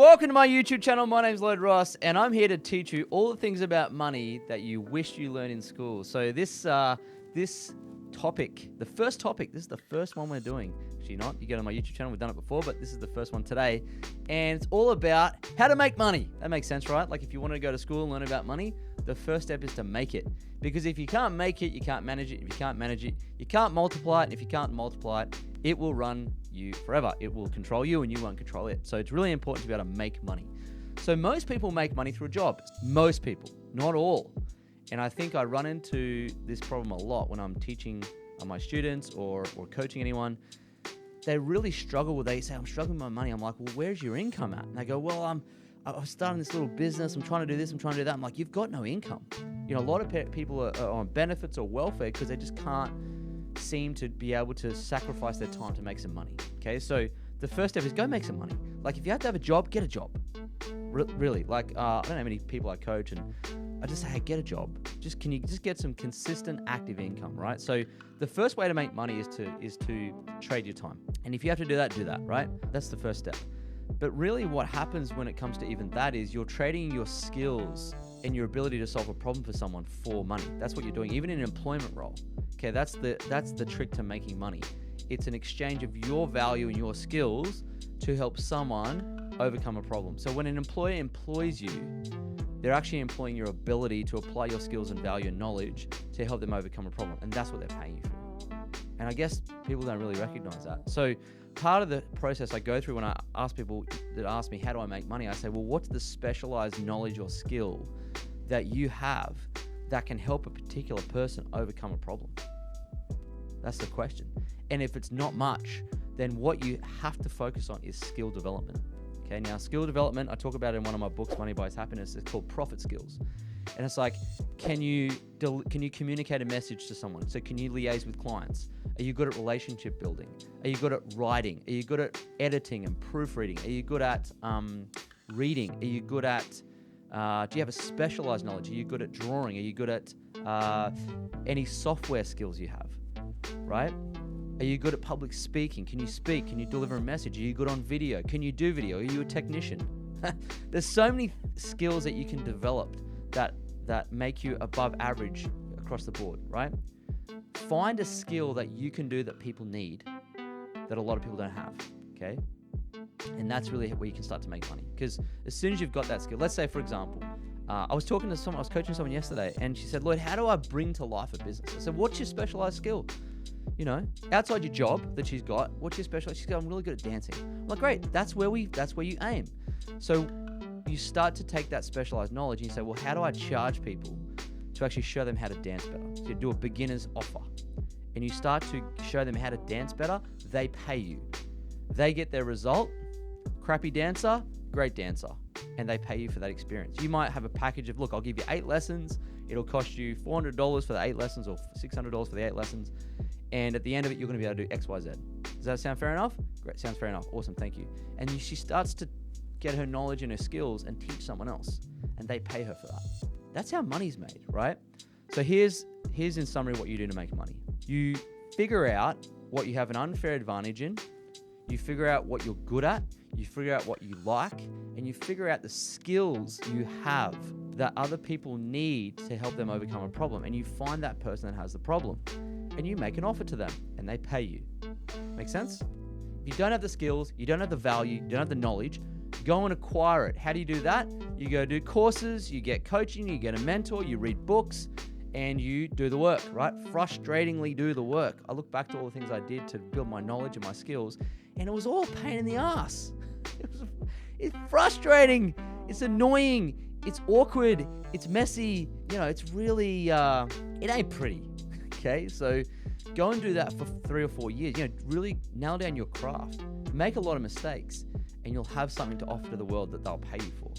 Welcome to my YouTube channel. My name's Lloyd Ross, and I'm here to teach you all the things about money that you wish you learned in school. So this topic, the first topic, this is the first one we're doing. Actually not, you get on my YouTube channel, we've done it before, but this is the first one today. And it's all about how to make money. That makes sense, right? Like if you want to go to school and learn about money, the first step is to make it. Because if you can't make it, you can't manage it. If you can't manage it, you can't multiply it. And if you can't multiply it, it will run you forever. It will control you and you won't control it. So it's really important to be able to make money. So most people make money through a job. Most people, not all. And I think I run into this problem a lot when I'm teaching my students or coaching anyone. They really struggle with, they say, I'm struggling with my money. I'm like, well, where's your income at? And they go, well, I'm starting this little business. I'm trying to do this. I'm trying to do that. I'm like, you've got no income. You know, a lot of people are on benefits or welfare because they just can't seem to be able to sacrifice their time to make some money. Okay, so the first step is go make some money. Like if you have to have a job, get a job. Really, like I don't know how many people I coach, and I just say, hey, get a job. Can you just get some consistent active income, right? So the first way to make money is to trade your time. And if you have to do that, right? That's the first step. But really what happens when it comes to even that is you're trading your skills and your ability to solve a problem for someone for money. That's what you're doing, even in an employment role. Okay, that's the trick to making money. It's an exchange of your value and your skills to help someone overcome a problem. So when an employer employs you, they're actually employing your ability to apply your skills and value and knowledge to help them overcome a problem. And that's what they're paying you for. And I guess people don't really recognize that. So part of the process I go through when I ask people that ask me, how do I make money? I say, well, what's the specialized knowledge or skill that you have that can help a particular person overcome a problem? That's the question. And if it's not much, then what you have to focus on is skill development. Okay, now skill development, I talk about it in one of my books, Money Buys Happiness. It's called profit skills. And it's like, can you communicate a message to someone? So can you liaise with clients? Are you good at relationship building? Are you good at writing? Are you good at editing and proofreading? Are you good at reading? Are you good at, do you have a specialized knowledge? Are you good at drawing? Are you good at any software skills you have, right? Are you good at public speaking? Can you speak? Can you deliver a message? Are you good on video? Can you do video? Are you a technician? There's so many skills that you can develop that make you above average across the board, right? Find a skill that you can do that people need, that a lot of people don't have, okay? And that's really where you can start to make money. Because as soon as you've got that skill, let's say, for example, I was coaching someone yesterday, and she said, Lloyd, how do I bring to life a business? I said, what's your specialized skill? You know, outside your job that she's got, what's your specialized? She's got, I'm really good at dancing. I'm like, great, that's where you aim. So you start to take that specialized knowledge and you say, well, how do I charge people to actually show them how to dance better? So you do a beginner's offer and you start to show them how to dance better. They pay you. They get their result. Crappy dancer, great dancer. And they pay you for that experience. You might have a package of, look, I'll give you 8 lessons. It'll cost you $400 for the 8 lessons or $600 for the 8 lessons. And at the end of it, you're going to be able to do X, Y, Z. Does that sound fair enough? Great, sounds fair enough. Awesome, thank you. And she starts to get her knowledge and her skills and teach someone else. And they pay her for that. That's how money's made, right? So here's in summary what you do to make money. You figure out what you have an unfair advantage in. You figure out what you're good at. You figure out what you like. And you figure out the skills you have that other people need to help them overcome a problem. And you find that person that has the problem. And you make an offer to them and they pay you. Make sense? If you don't have the skills, you don't have the value, you don't have the knowledge, go and acquire it. How do you do that? You go do courses, you get coaching, you get a mentor, you read books, and you do the work, right? Frustratingly do the work. I look back to all the things I did to build my knowledge and my skills, and it was all a pain in the ass. It's frustrating. It's annoying. It's awkward. It's messy. You know, it's really, it ain't pretty. Okay, so go and do that for 3 or 4 years. You know, really nail down your craft. Make a lot of mistakes, and you'll have something to offer to the world that they'll pay you for.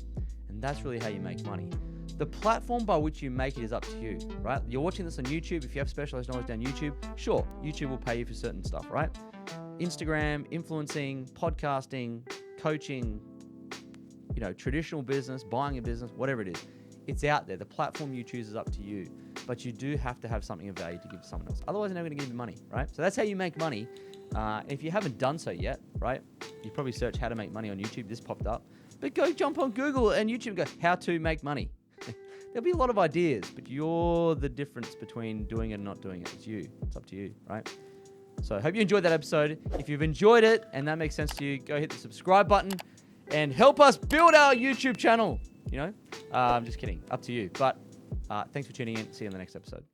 And that's really how you make money. The platform by which you make it is up to you, right? You're watching this on YouTube. If you have specialized knowledge down YouTube, sure, YouTube will pay you for certain stuff, right? Instagram, influencing, podcasting, coaching, you know, traditional business, buying a business, whatever it is. It's out there. The platform you choose is up to you. But you do have to have something of value to give to someone else. Otherwise, they're never going to give you money, right? So that's how you make money. If you haven't done so yet, right, You probably search how to make money on YouTube. This popped up. But go jump on Google and YouTube and go, how to make money. There'll be a lot of ideas, but you're the difference between doing it and not doing it. It's you. It's up to you, right? So I hope you enjoyed that episode. If you've enjoyed it and that makes sense to you, go hit the subscribe button and help us build our YouTube channel. I'm just kidding. Up to you. But thanks for tuning in. See you in the next episode.